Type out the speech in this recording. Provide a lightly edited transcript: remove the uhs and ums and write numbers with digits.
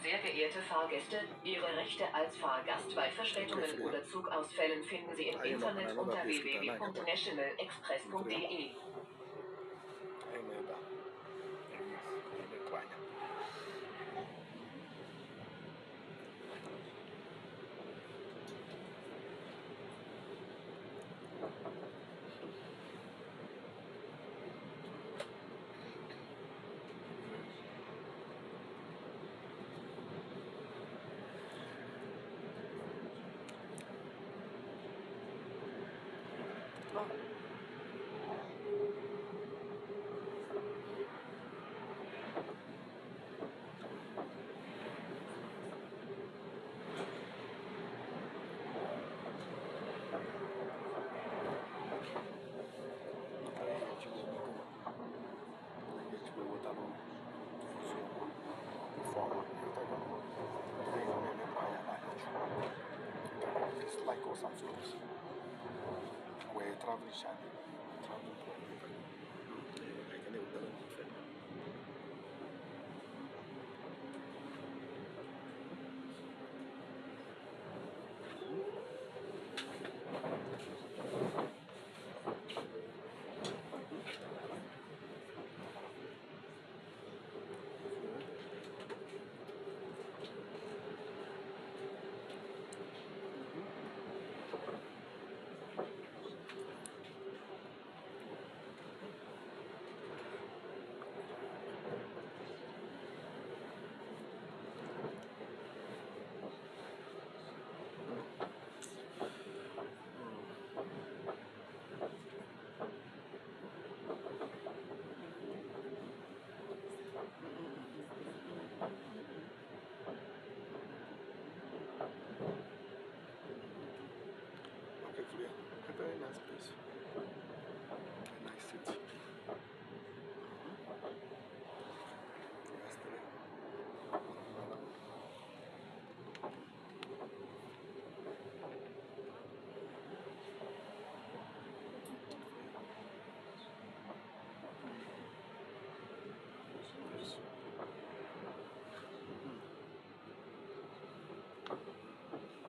Sehr geehrte Fahrgäste, Ihre Rechte als Fahrgast bei Verspätungen oder Zugausfällen finden Sie im Internet unter www.nationalexpress.de. Ahí me da. Me extraña. Like or some films where traveling channel, travel, I can never